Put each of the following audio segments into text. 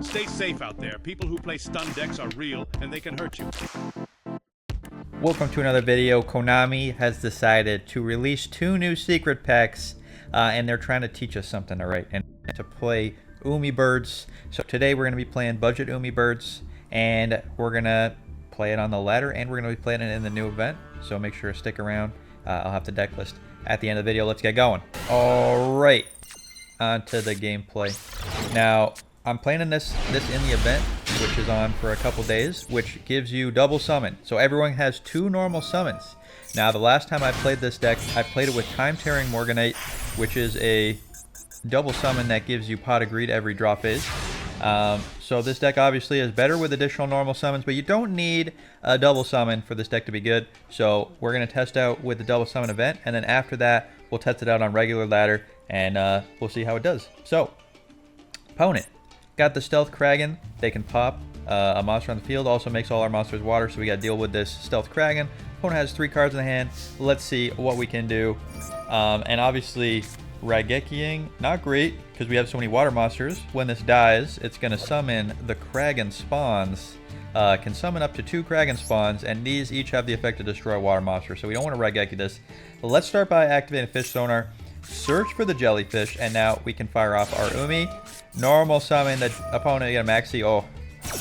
Stay safe out there. People who play stun decks are real, and they can hurt you. Welcome to another video. Konami has decided to release 2 new secret packs, and they're trying to teach us something, alright? And to play Umi Birds. So today we're going to be playing Budget Umi Birds, and we're going to play it on the ladder, and we're going to be playing it in the new event. So make sure to stick around. I'll have the deck list at the end of the video. Let's get going. Alright, on to the gameplay. Now, I'm playing in this in the event, which is on for a couple days, which gives you double summon. So everyone has 2 normal summons. Now, the last time I played this deck, I played it with Time Tearing Morganite, which is a double summon that gives you Pot of Greed every draw phase. So this deck obviously is better with additional normal summons, but you don't need a double summon for this deck to be good. So we're going to test out with the double summon event, and then after that, we'll test it out on regular ladder, and we'll see how it does. So, opponent. Got the Stealth Kraken. They can pop a monster on the field. Also makes all our monsters water, so we got to deal with this Stealth Kraken. Opponent has 3 cards in the hand. Let's see what we can do. And obviously, Ragekiing, not great, because we have so many water monsters. When this dies, it's going to summon the Kraken spawns. Can summon up to 2 Kraken spawns, and these each have the effect to destroy a water monster, so we don't want to Rageki this. But let's start by activating Fish Sonar. Search for the jellyfish, and now we can fire off our Umi. Normal summon the opponent, get a Maxi. Oh,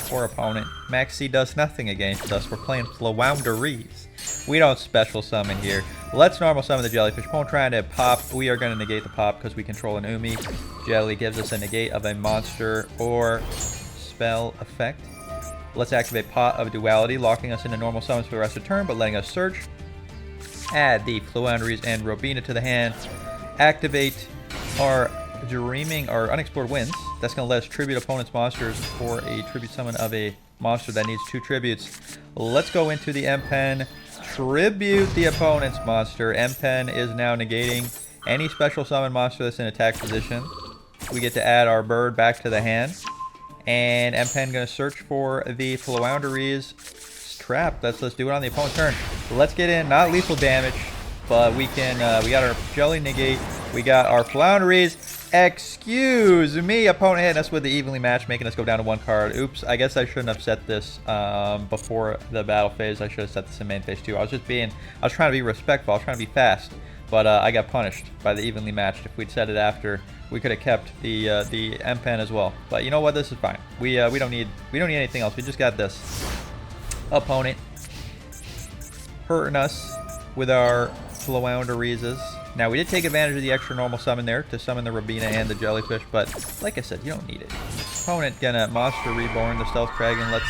poor opponent. Maxi does nothing against us. We're playing Floowandereeze. We don't special summon here. Let's normal summon the jellyfish. Opponent trying to pop. We are going to negate the pop because we control an Umi. Jelly gives us a negate of a monster or spell effect. Let's activate Pot of Duality, locking us into normal summons for the rest of the turn, but letting us search. Add the Floowandereeze and Robina to the hand. Activate our Dreaming or Unexplored Winds. That's going to let us tribute opponent's monsters for a tribute summon of a monster that needs 2 tributes. Let's go into the M-Pen. Tribute the opponent's monster. M-Pen is now negating any special summon monster that's in attack position. We get to add our bird back to the hand. And M-Pen going to search for the Floowandereeze trap. Let's do it on the opponent's turn. Let's get in. Not lethal damage, but we can. We got our Jelly negate. We got our Floowandereeze. Excuse me, opponent hitting us with the evenly match, making us go down to 1 card. Oops, I guess I shouldn't have set this before the battle phase. I should have set this in main phase too. I was trying to be respectful. I was trying to be fast, but I got punished by the evenly matched. If we'd set it after, we could have kept the M-Pen as well. But you know what? This is fine. We don't need anything else. We just got this. Opponent hurting us with our Floowandereezes. Now, we did take advantage of the extra normal summon there to summon the Robina and the jellyfish, but like I said, you don't need it. Opponent gonna Monster Reborn the Stealth Kraken. Let's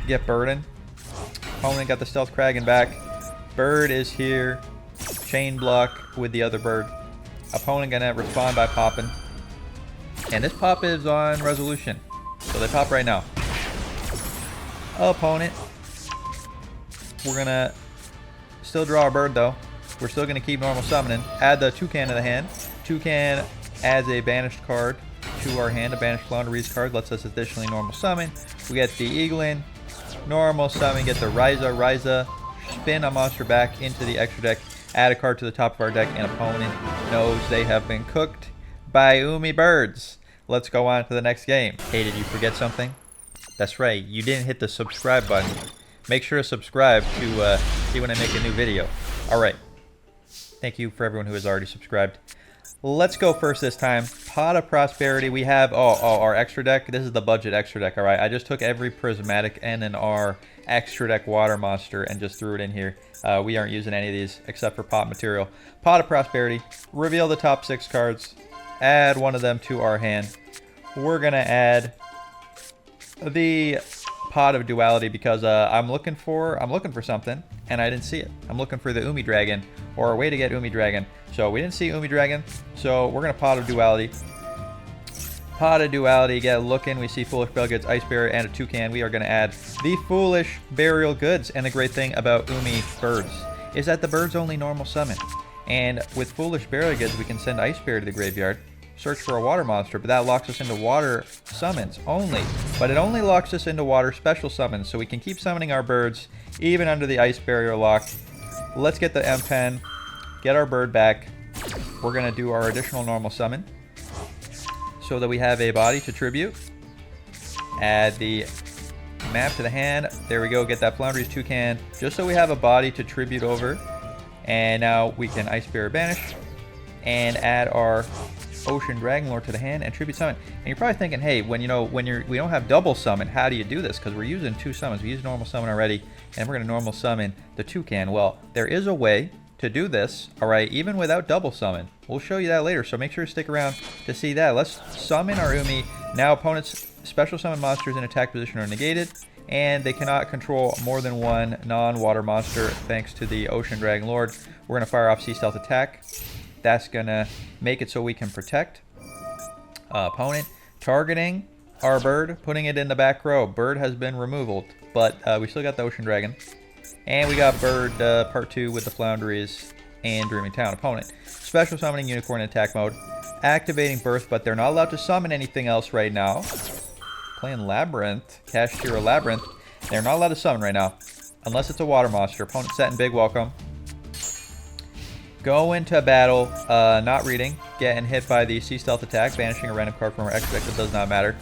get Burden. Opponent got the Stealth Kraken back. Bird is here. Chain block with the other bird. Opponent gonna respond by popping. And this pop is on resolution, so they pop right now. Opponent. We're gonna still draw our bird though. We're still going to keep normal summoning. Add the Toucan to the hand. Toucan adds a banished card to our hand. A banished Floowandereeze card lets us additionally normal summon. We get the Eaglin. Normal summon. Get the Ryza. Spin a monster back into the extra deck. Add a card to the top of our deck. And opponent knows they have been cooked by Umi Birds. Let's go on to the next game. Hey, did you forget something? That's right. You didn't hit the subscribe button. Make sure to subscribe to see when I make a new video. Alright. Thank you for everyone who has already subscribed. Let's go first this time. Pot of Prosperity. We have our extra deck. This is the budget extra deck. All right. I just took every prismatic and an R extra deck water monster and just threw it in here. We aren't using any of these except for pot material. Pot of Prosperity. Reveal the top 6 cards. Add one of them to our hand. We're gonna add the Pot of Duality because I'm looking for something and I didn't see it. I'm looking for the Umi Dragon or a way to get Umi Dragon. So we didn't see Umi Dragon, so we're gonna Pot of Duality. Pot of Duality, get looking. We see Foolish Burial Goods, Ice Barrier, and a Toucan. We are gonna add the Foolish Burial Goods. And the great thing about Umi Birds is that the birds only normal summon. And with Foolish Burial Goods, we can send Ice Barrier to the graveyard. Search for a water monster, but that locks us into water summons only. But it only locks us into water special summons, so we can keep summoning our birds even under the ice barrier lock. Let's get the M-Pen, get our bird back. We're going to do our additional normal summon so that we have a body to tribute. Add the map to the hand. There we go. Get that Floowandereeze toucan, just so we have a body to tribute over. And now we can Ice Barrier banish and add our Ocean Dragonlord to the hand and tribute summon. And you're probably thinking, hey, we don't have double summon, how do you do this? Because we're using 2 summons. We used normal summon already, and we're going to normal summon the toucan. Well, there is a way to do this, all right, even without double summon. We'll show you that later, so make sure to stick around to see that. Let's summon our Umi. Now opponents' special summon monsters in attack position are negated, and they cannot control more than 1 non-water monster thanks to the Ocean Dragonlord. We're going to fire off Sea Stealth attack. That's going to make it so we can protect opponent. Targeting our bird, putting it in the back row. Bird has been removed, but we still got the Ocean Dragon. And we got bird part 2 with the Floowandereeze and Dreaming Town. Opponent. Special summoning Unicorn in attack mode. Activating Birth, but they're not allowed to summon anything else right now. Playing Labyrinth. Kashtira Labyrinth. They're not allowed to summon right now, unless it's a water monster. Opponent set and big welcome. Go into battle, not reading, getting hit by the Sea Stealth attack, banishing a random card from our X deck, that does not matter.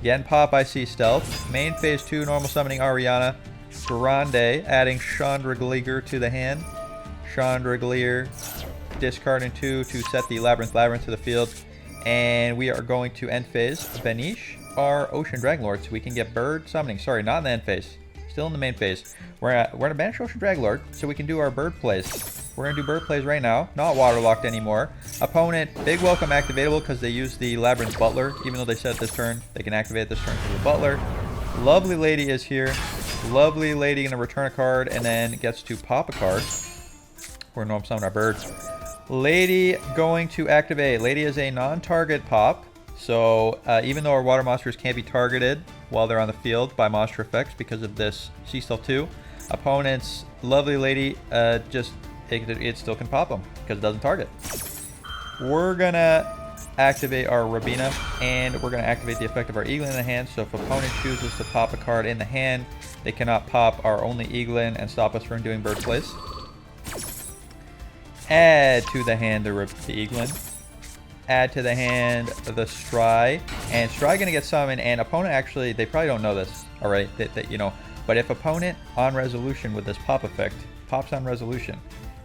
Getting popped by Sea Stealth. Main phase 2, normal summoning Ariana Grande, adding Chandraglier to the hand. Chandraglier, discarding 2 to set the Labyrinth to the field. And we are going to end phase, banish our Ocean Dragonlord so we can get bird summoning. Sorry, not in the end phase, still in the main phase. We're going to banish Ocean Dragonlord so we can do our bird plays. We're going to do bird plays right now, not waterlocked anymore. Opponent, big welcome activatable because they use the Labyrinth Butler. Even though they said this turn, they can activate this turn for the Butler. Lovely Lady is here. Lovely Lady going to return a card and then gets to pop a card. We're going to normal summon our bird. Lady going to activate. Lady is a non-target pop. So even though our water monsters can't be targeted while they're on the field by monster effects because of this Sea Stealth 2, opponent's Lovely Lady it still can pop them because it doesn't target. We're gonna activate our Rabina, and we're gonna activate the effect of our Eaglin in the hand. So if opponent chooses to pop a card in the hand, they cannot pop our only Eaglin and stop us from doing bird plays. Add to the hand the Eaglin. Add to the hand the Stry, and Stry gonna get summoned. And opponent actually, they probably don't know this, all right? But if opponent on resolution with this pop effect pops on resolution,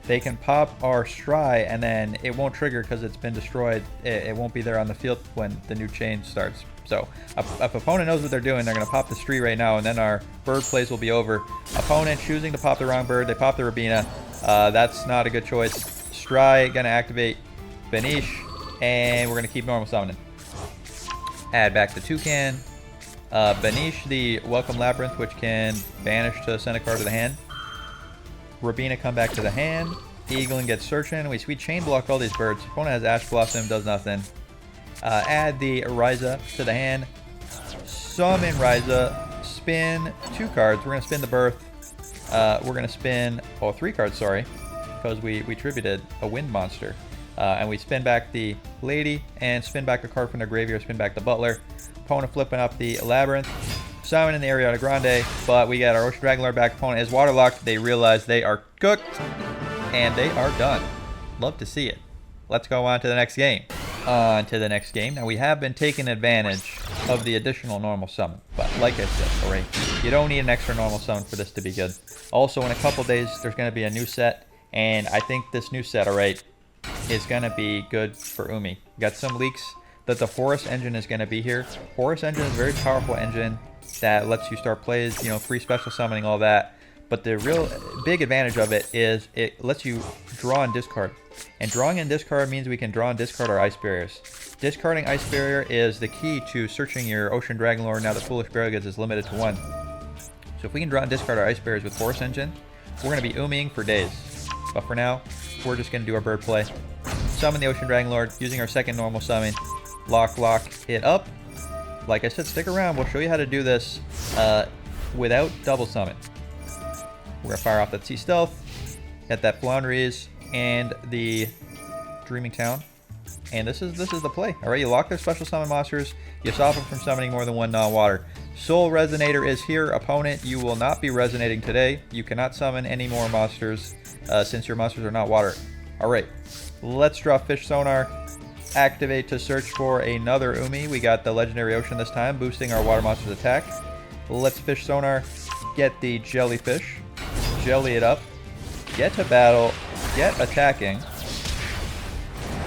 they can pop our Stry, and then it won't trigger because it's been destroyed. It won't be there on the field when the new chain starts. So if opponent knows what they're doing, they're going to pop the Stry right now, and then our bird plays will be over. Opponent choosing to pop the wrong bird, they pop the Rabina. That's not a good choice. Stry going to activate Banish, and we're going to keep normal summoning. Add back the Toucan. Banish the Welcome Labyrinth, which can banish to send a card to the hand. Rabina come back to the hand. Eaglin gets searching. We chain block all these birds. Opponent has Ash Blossom, does nothing. Add the Ryza to the hand. Summon Ryza. Spin 2 cards. We're going to spin the Birth. We're going to spin 3 cards, sorry, because we tributed a wind monster. And we spin back the Lady and spin back a card from the graveyard. Spin back the Butler. Opponent flipping up the Labyrinth. Summon in the Ariana Grande, but we got our Ocean Dragonlord back. Opponent is waterlocked. They realize they are cooked, and they are done. Love to see it. Let's go on to the next game. Now, we have been taking advantage of the additional normal summon, but like I said, alright, you don't need an extra normal summon for this to be good. Also, in a couple days, there's going to be a new set, and I think this new set, alright, is going to be good for Umi. Got some leaks that the Horus engine is going to be here. Horus engine is a very powerful engine that lets you start plays, free special summoning, all that. But the real big advantage of it is it lets you draw and discard. And drawing and discard means we can draw and discard our Ice Barriers. Discarding Ice Barrier is the key to searching your Ocean Dragonlord. Now the Foolish Barrelgoods is limited to 1. So if we can draw and discard our Ice Barriers with Horus Engine, we're going to be Umiing for days. But for now, we're just going to do our bird play. Summon the Ocean Dragonlord using our second normal summon. Lock it up. Like I said, stick around. We'll show you how to do this without double summon. We're going to fire off that Sea Stealth, get that Floowandereeze, and the Dreaming Town. And this is the play. All right, you lock their special summon monsters. You stop them from summoning more than 1 non-water. Soul Resonator is here. Opponent, you will not be resonating today. You cannot summon any more monsters since your monsters are not water. All right, let's draw Fish Sonar. activate to search for another Umi. We got the Legendary Ocean this time, boosting our water monster's attack. Let's fish sonar, get the jellyfish, jelly it up, get to battle, get attacking,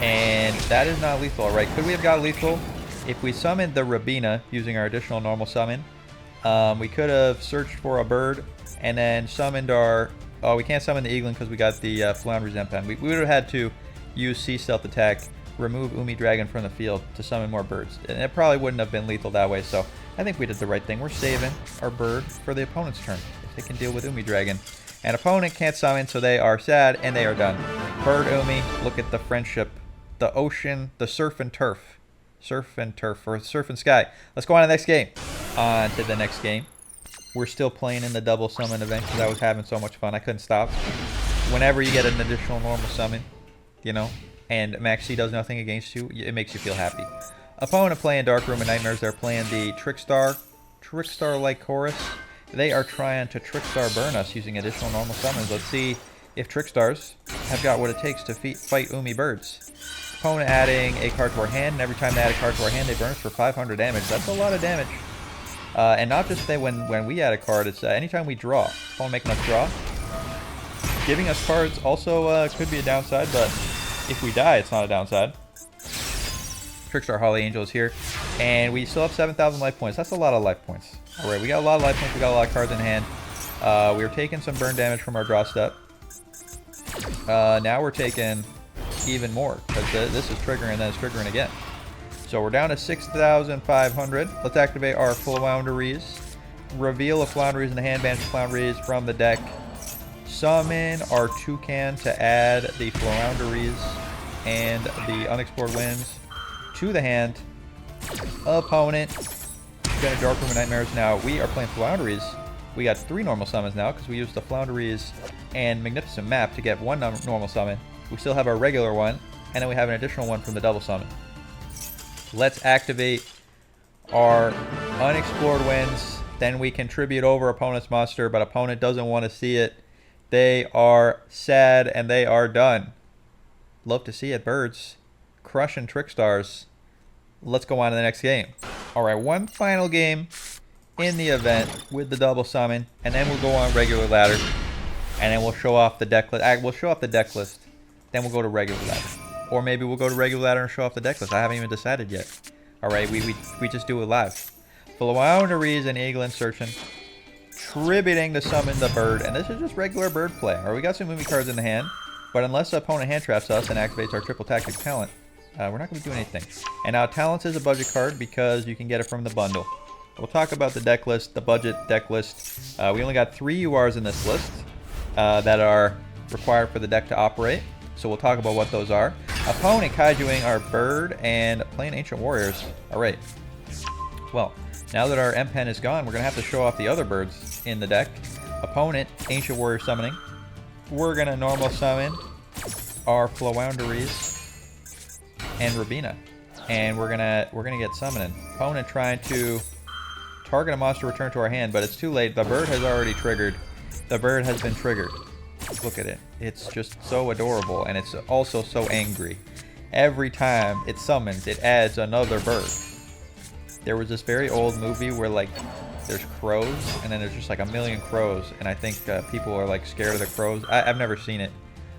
and that is not lethal. Alright, could we have got lethal if we summoned the Rabina using our additional normal summon? We could have searched for a bird and then summoned our... Oh, we can't summon the Eaglin because we got the Floowandereeze Empen. We would have had to use Sea Stealth attack, remove Umi Dragon from the field to summon more birds. And it probably wouldn't have been lethal that way, so I think we did the right thing. We're saving our bird for the opponent's turn, if they can deal with Umi Dragon. And opponent can't summon, so they are sad, and they are done. Bird Umi, look at the friendship. The ocean, the surf and turf. Surf and turf, or surf and sky. Let's go on to the next game. On to the next game. We're still playing in the double summon event because I was having so much fun. I couldn't stop. Whenever you get an additional normal summon, you know, and Max C does nothing against you, it makes you feel happy. Opponent playing Dark Room and Nightmares. They're playing the Trickstar-like chorus. They are trying to Trickstar burn us using additional normal summons. Let's see if Trickstars have got what it takes to fight Umi birds. Opponent adding a card to our hand, and every time they add a card to our hand, they burn us for 500 damage. That's a lot of damage. And not just when we add a card, it's anytime we draw. Opponent making us draw. Giving us cards also could be a downside, but if we die, it's not a downside. Trickstar Holly Angel is here, and we still have 7,000 life points. That's a lot of life points. All right, we got a lot of life points. We got a lot of cards in hand. We were taking some burn damage from our draw step. Now we're taking even more because this is triggering and then it's triggering again. So we're down to 6,500. Let's activate our Floowandereeze. Reveal a Floowandereeze in the hand, banish Floowandereeze from the deck. Summon our Toucan to add the Floowandereeze and the Unexplored Winds to the hand. Opponent gonna Dark Room and Nightmares. Now we are playing Floowandereeze. We got 3 normal summons now because we used the Floowandereeze and Magnificent Map to get 1 normal summon. We still have our regular one, and then we have an additional one from the double summon. Let's activate our Unexplored Winds. Then we contribute over opponent's monster, but opponent doesn't want to see it. They are sad, and they are done. Love to see it, birds. Crushing Trickstars. Let's go on to the next game. Alright, one final game in the event with the double summon, and then we'll go on regular ladder. And then we'll show off the deck list. We'll show off the deck list. Then we'll go to regular ladder. Or maybe we'll go to regular ladder and show off the deck list. I haven't even decided yet. Alright, we just do it live. Floowandereeze and Eaglin searching. Tributing to summon the bird. And this is just regular bird play. Alright, we got some movie cards in the hand. But unless the opponent hand traps us and activates our triple tactic talent, we're not going to be doing anything. And now talents is a budget card because you can get it from the bundle. We'll talk about the deck list, the budget deck list. We only got 3 URs in this list that are required for the deck to operate. So we'll talk about what those are. Opponent Kaijuing our bird and playing Ancient Warriors. Alright. Well, now that our Empen is gone, we're going to have to show off the other birds in the deck. Opponent Ancient Warrior summoning. We're going to normal summon our Floowandereeze and Rabina. And we're gonna get summoning. Opponent trying to target a monster return to our hand, but it's too late. The bird has already triggered. The bird has been triggered. Look at it. It's just so adorable, and it's also so angry. Every time it summons, it adds another bird. There was this very old movie where, like, there's crows, and then there's just like a million crows, and I think people are like scared of the crows. I've never seen it.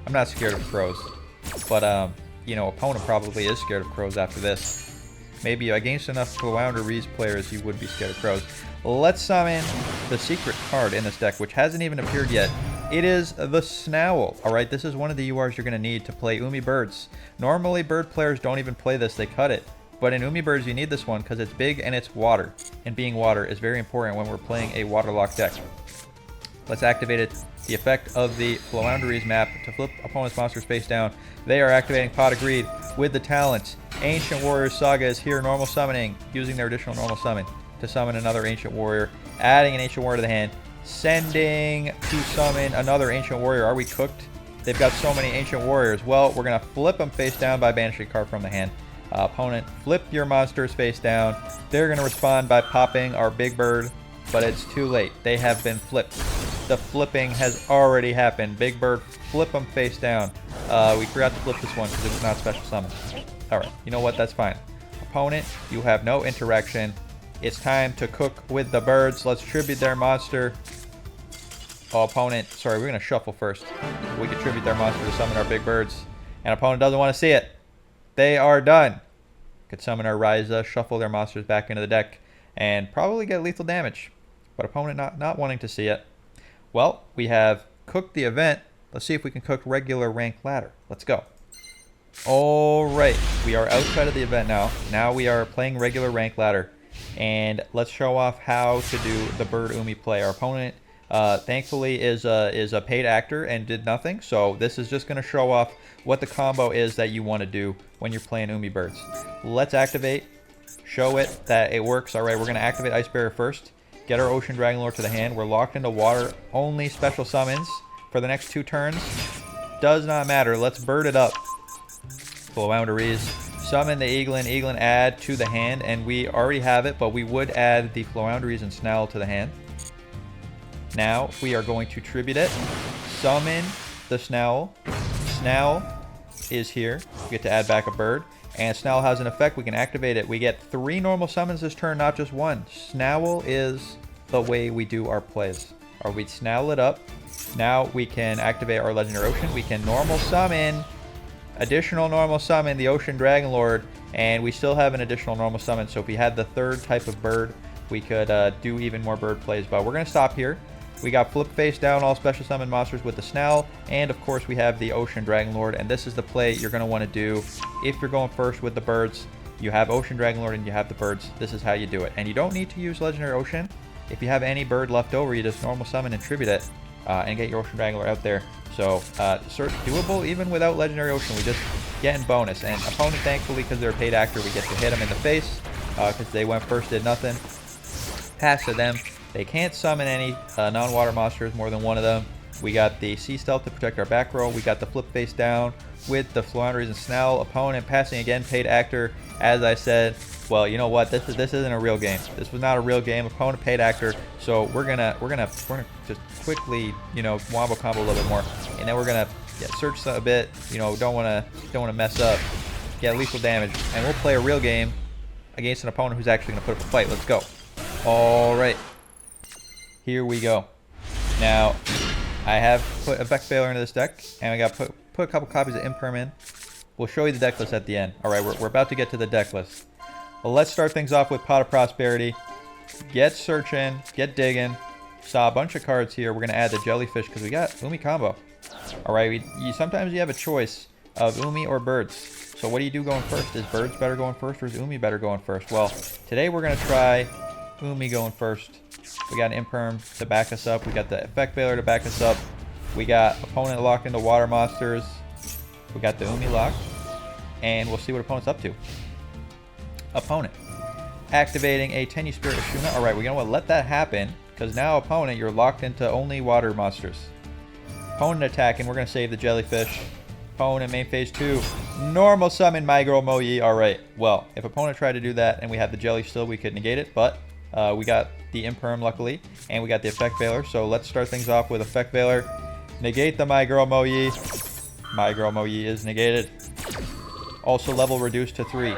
I'm not scared of crows, but you know, opponent probably is scared of crows after this. Maybe against enough Floowandereeze players, you would be scared of crows. Let's summon the secret card in this deck, which hasn't even appeared yet. It is the Snowl. Alright, this is one of the URs you're going to need to play Umi Birds. Normally, bird players don't even play this, they cut it. But in Umi Birds, you need this one because it's big and it's water. And being water is very important when we're playing a waterlock deck. Let's activate it. The effect of the Floowandereeze map to flip opponent's monsters face down. They are activating Pot of Greed with the talent. Ancient Warrior Saga is here, normal summoning, using their additional normal summon to summon another Ancient Warrior, adding an Ancient Warrior to the hand, sending to summon another Ancient Warrior. Are we cooked? They've got so many Ancient Warriors. Well, we're going to flip them face down by banishing a card from the hand. Opponent, flip your monsters face down. They're going to respond by popping our Big Bird, but it's too late. They have been flipped. The flipping has already happened. Big Bird, flip them face down. We forgot to flip this one because it was not special summon. Alright, you know what? That's fine. Opponent, you have no interaction. It's time to cook with the birds. Let's tribute their monster. Oh, opponent. Sorry, we're going to shuffle first. We can tribute their monster to summon our big birds. And opponent doesn't want to see it. They are done. Could summon our Ryza, shuffle their monsters back into the deck, and probably get lethal damage. But opponent not wanting to see it. Well, we have cooked the event. Let's see if we can cook regular rank ladder. Let's go. Alright, we are outside of the event now. Now we are playing regular rank ladder. And let's show off how to do the bird Umi play. Our opponent, thankfully, is a paid actor and did nothing. So this is just going to show off what the combo is that you want to do when you're playing Umi birds. Let's activate. Show it that it works. Alright, we're going to activate Ice Barrier first. Get our Ocean Dragon Lord to the hand. We're locked into water. Only special summons for the next 2 turns. Does not matter. Let's bird it up. Floowandereeze. Summon the Eaglin. Eaglin add to the hand. And we already have it, but we would add the Floowandereeze and Snell to the hand. Now we are going to tribute it. Summon the Snell. Snell is here. We get to add back a bird. And Snell has an effect. We can activate it. We get 3 normal summons this turn, not just 1. Snell is the way we do our plays. Or we Snell it up. Now we can activate our Legendary Ocean. We can normal summon, additional normal summon the Ocean Dragon Lord. And we still have an additional normal summon. So if we had the 3rd type of bird, we could do even more bird plays. But we're going to stop here. We got flip face down all special summon monsters with the Snell, and of course we have the Ocean Dragon Lord, and this is the play you're going to want to do if you're going first with the birds. You have Ocean Dragon Lord and you have the birds. This is how you do it, and you don't need to use Legendary Ocean. If you have any bird left over, you just normal summon and tribute it, and get your Ocean Dragon Lord out there. So doable even without Legendary Ocean. We just get in bonus, and opponent, thankfully, because they're a paid actor, we get to hit them in the face because they went first, did nothing. Pass to them. They can't summon any non-water monsters, more than 1 of them. We got the Sea Stealth to protect our back row. We got the flip face down with the Floowandereeze and Snell. Opponent passing again, paid actor. As I said, well, you know what? This isn't a real game. This was not a real game. Opponent paid actor. So we're gonna just quickly, you know, wombo combo a little bit more, and then we're gonna search a bit. You know, don't wanna mess up. Get lethal damage, and we'll play a real game against an opponent who's actually gonna put up a fight. Let's go. All right. Here we go. Now, I have put Effect Failure into this deck, and I got put a couple copies of Imperm in. We'll show you the deck list at the end. Alright, we're about to get to the deck list. Well, let's start things off with Pot of Prosperity. Get searching, get digging. Saw a bunch of cards here. We're going to add the Jellyfish because we got Umi combo. Alright, sometimes you have a choice of Umi or birds. So what do you do going first? Is birds better going first, or is Umi better going first? Well, today we're going to try Umi going first. We got an Imperm to back us up. We got the Effect Failure to back us up. We got opponent locked into water monsters. We got the Umi lock. And we'll see what opponent's up to. Opponent. Activating a Tenyu Spirit Ashuna. Alright, we're going to let that happen. Because now, opponent, you're locked into only water monsters. Opponent attacking. We're going to save the Jellyfish. Opponent main phase 2. Normal summon My Girl Moyi. Alright, well, if opponent tried to do that and we had the Jelly still, we could negate it. But we got the Imperm, luckily, and we got the Effect Failure. So let's start things off with Effect Failure. Negate the My Girl Moyi. My Girl Moyi is negated. Also level reduced to 3.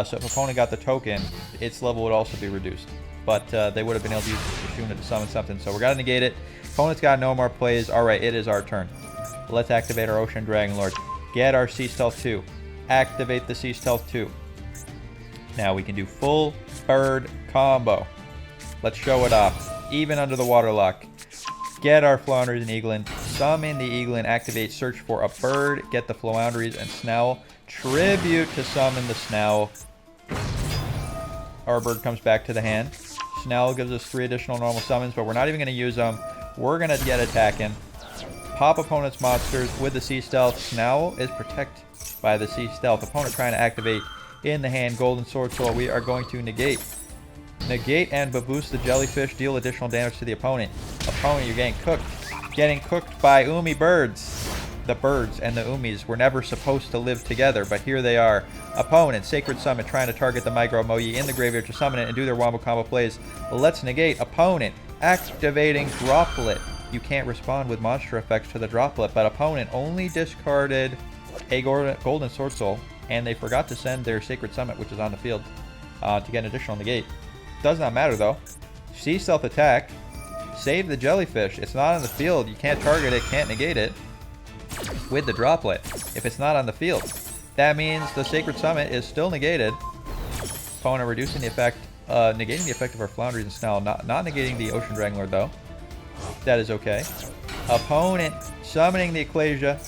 So if opponent got the token, its level would also be reduced. But they would have been able to use Ashuna to summon something. So we're going to negate it. Opponent's got no more plays. Alright, it is our turn. Let's activate our Ocean Dragon Lord. Get our Sea Stealth 2. Activate the Sea Stealth 2. Now we can do full bird combo. Let's show it off. Even under the water lock. Get our Floowandereeze and Eaglin. Summon the Eaglin. Activate search for a bird. Get the Floowandereeze and Snell. Tribute to summon the Snell. Our bird comes back to the hand. Snell gives us 3 additional normal summons, but we're not even going to use them. We're going to get attacking. Pop opponent's monsters with the Sea Stealth. Snell is protected by the Sea Stealth. Opponent trying to activate in the hand. Golden Sword Soul. We are going to negate. Negate and boost the Jellyfish. Deal additional damage to the opponent. Opponent, you're getting cooked. Getting cooked by Umi birds. The birds and the Umis were never supposed to live together, but here they are. Opponent, Sacred Summon, trying to target the My Girl Moyi in the graveyard to summon it and do their wombo combo plays. Let's negate. Opponent, activating Droplet. You can't respond with monster effects to the Droplet, but opponent only discarded a Golden Sword Soul and they forgot to send their Sacred Summit, which is on the field, to get an additional negate. Does not matter though. Sea Stealth attack. Save the Jellyfish. It's not on the field. You can't target it, can't negate it with the droplet if it's not on the field. That means the Sacred Summit is still negated. Opponent reducing the effect, negating the effect of our Floowandereeze and Snell. Not negating the Ocean Dragonlord though. That is okay. Opponent summoning the Ecclesia,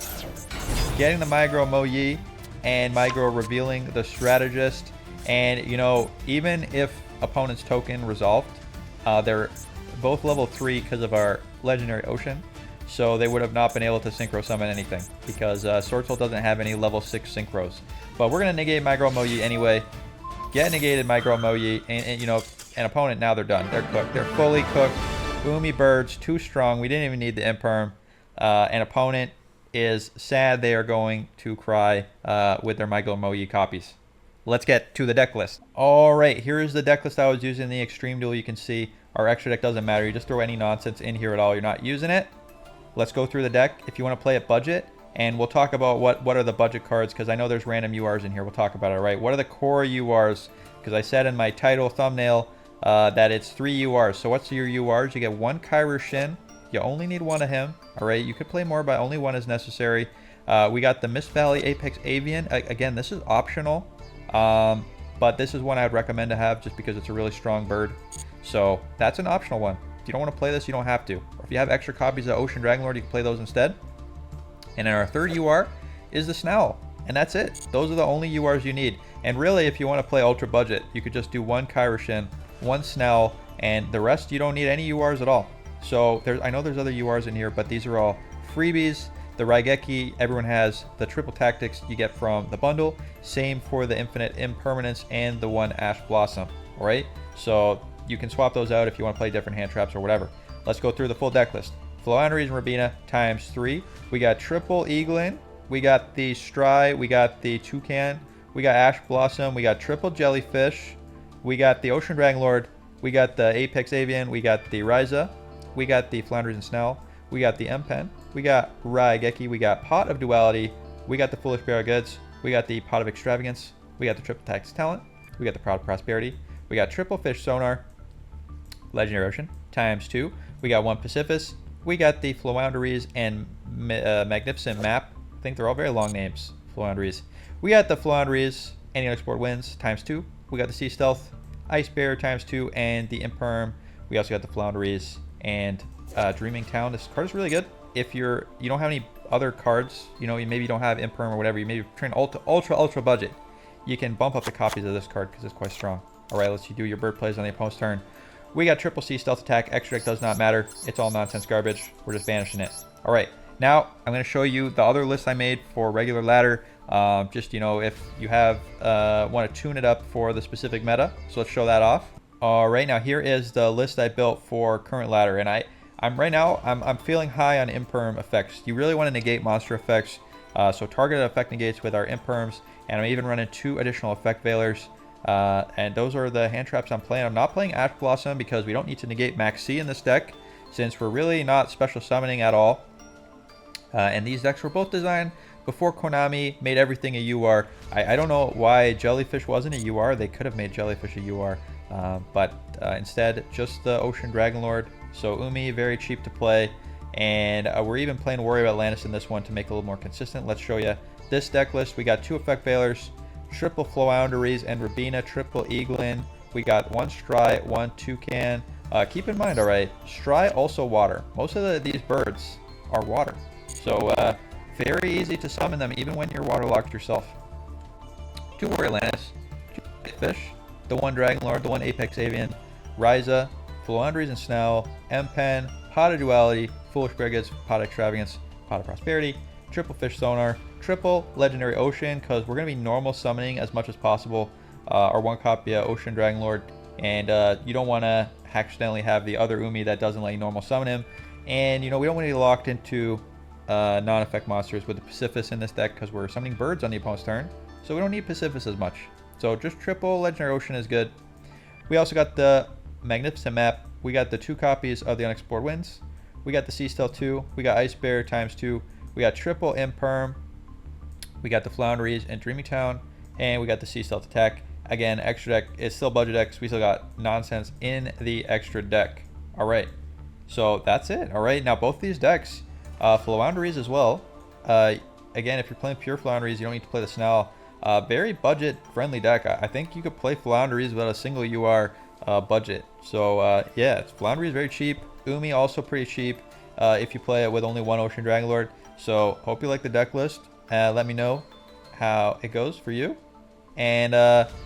getting the Migro Moyi, and Migro revealing the Strategist. And you know, even if opponent's token resolved, they're both level 3 because of our legendary Ocean, so they would have not been able to synchro summon anything because Sword Soul doesn't have any level 6 synchros. But we're gonna negate Migro Moyi anyway. Get negated Migro Moyi, and you know, an opponent, now they're done. They're cooked. They're fully cooked. Umi Birds too strong. We didn't even need the Imperm. An opponent is sad. They are going to cry with their Migro Moyi copies. Let's get to the deck list. All right, here is the deck list I was using in the Extreme Duel. You can see our extra deck doesn't matter. You just throw any nonsense in here at all. You're not using it. Let's go through the deck if you want to play at budget, and we'll talk about what are the budget cards, because I know there's random URs in here. We'll talk about it, right? What are the core URs? Because I said in my title thumbnail that it's 3 URs. So what's your URs? You get 1 Kairu Shin. You only need 1 of him. All right, you could play more, but only 1 is necessary. We got the Mist Valley Apex Avian. Again, this is optional. But this is one I would recommend to have just because it's a really strong bird. So that's an optional one. If you don't want to play this, you don't have to. Or if you have extra copies of Ocean Dragonlord, you can play those instead. And then our third UR is the Snell. And that's it. Those are the only URs you need. And really, if you want to play ultra budget, you could just do 1 Kairoshin, 1 Snell, and the rest you don't need any URs at all. So I know there's other URs in here, but these are all freebies. The Raigeki, everyone has. The triple tactics you get from the bundle. Same for the infinite impermanence and the 1 Ash Blossom. All right, so you can swap those out if you want to play different hand traps or whatever. Let's go through the full deck list. Floowandereeze and Rabina times 3. We got triple Eaglin. We got the Stry. We got the Toucan. We got Ash Blossom. We got triple Jellyfish. We got the Ocean Dragonlord. We got the Apex Avian. We got the Ryza. We got the Floowandereeze and Snell. We got the M-Pen. We got Raigeki. We got Pot of Duality. We got the Foolish Bear of Goods. We got the Pot of Extravagance. We got the Triple Tax Talent. We got the Proud of Prosperity. We got Triple Fish Sonar. Legendary Ocean times 2. We got 1 Pacifist. We got the Floowandereeze and Magnificent Map. I think they're all very long names. Floowandereeze. We got the Floowandereeze and the Unexplored Winds times 2. We got the Sea Stealth, Ice Bear times 2, and the Imperm. We also got the Floowandereeze and Dreaming Town. This card is really good. If you don't have any other cards, you know, maybe you don't have Imperm or whatever, you maybe train ultra budget, you can bump up the copies of this card because it's quite strong. All right, let's do your bird plays on the opponent's turn. We got triple Sea Stealth attack. Extra deck does not matter. It's all nonsense garbage. We're just banishing it. All right, now I'm going to show you the other list I made for regular ladder. Just, you know, if you have want to tune it up for the specific meta. So let's show that off. All right, now here is the list I built for current ladder, and I'm feeling high on Imperm effects. You really want to negate monster effects, so targeted effect negates with our Imperms, and I'm even running 2 additional effect veilers. And those are the hand traps I'm playing. I'm not playing Ash Blossom because we don't need to negate Max C in this deck, since we're really not special summoning at all. And these decks were both designed before Konami made everything a UR. I don't know why Jellyfish wasn't a UR. They could have made Jellyfish a UR, but instead just the Ocean Dragonlord. So Umi, very cheap to play, and we're even playing Warrior Atlantis in this one to make it a little more consistent. Let's show you this deck list. We got 2 effect veilers, triple Floowandereeze and Rabina, triple Eaglin. We got 1 Stry, 1 Toucan. Keep in mind, all right, Stry also water. Most of these birds are water, so very easy to summon them even when you're waterlocked yourself. 2 Warrior Atlantis, 2 Fish, the 1 Dragonlord, the 1 Apex Avian, Ryza, Floowandereeze and Snell, M-Pen, Pot of Duality, Foolish Brigads, Pot of Extravagance, Pot of Prosperity, triple Fish Sonar, triple Legendary Ocean, because we're going to be normal summoning as much as possible our 1 copy of Ocean Dragonlord, and you don't want to accidentally have the other Umi that doesn't let you normal summon him. And you know, we don't want to be locked into non-effect monsters with the Pacifist in this deck because we're summoning birds on the opponent's turn, so we don't need Pacifist as much. So just triple Legendary Ocean is good. We also got the Magnificent Map. We got the 2 copies of the Unexplored Winds. We got the Sea Stealth 2. We got Ice Bear times 2. We got triple Imperm. We got the Floowandereeze and Dreamy Town, and we got the Sea Stealth Attack. Again, extra deck is still budget decks. We still got nonsense in the extra deck. All right, so that's it. All right, now both these decks, Floowandereeze as well. Again, if you're playing pure Floowandereeze, you don't need to play the Snell. Very budget-friendly deck. I think you could play Floowandereeze without a single UR budget. So yeah, Floowandereeze is very cheap. Umi also pretty cheap if you play it with only one Ocean Dragonlord. So hope you like the deck list. Let me know how it goes for you. And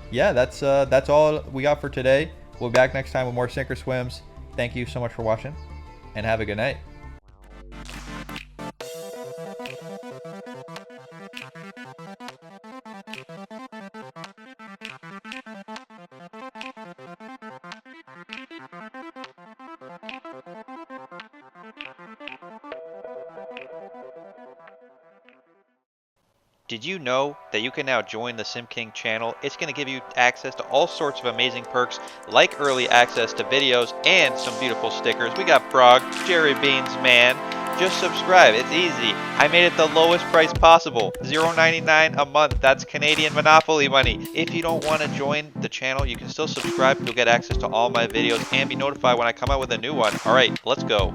yeah, that's all we got for today. We'll be back next time with more Sink or Swims. Thank you so much for watching, and have a good night. Did you know that you can now join the Simp King channel? It's going to give you access to all sorts of amazing perks, like early access to videos and some beautiful stickers. We got Frog, Jerry Beans, man. Just subscribe. It's easy. I made it the lowest price possible. $0.99 a month. That's Canadian Monopoly money. If you don't want to join the channel, you can still subscribe. You'll get access to all my videos and be notified when I come out with a new one. All right, let's go.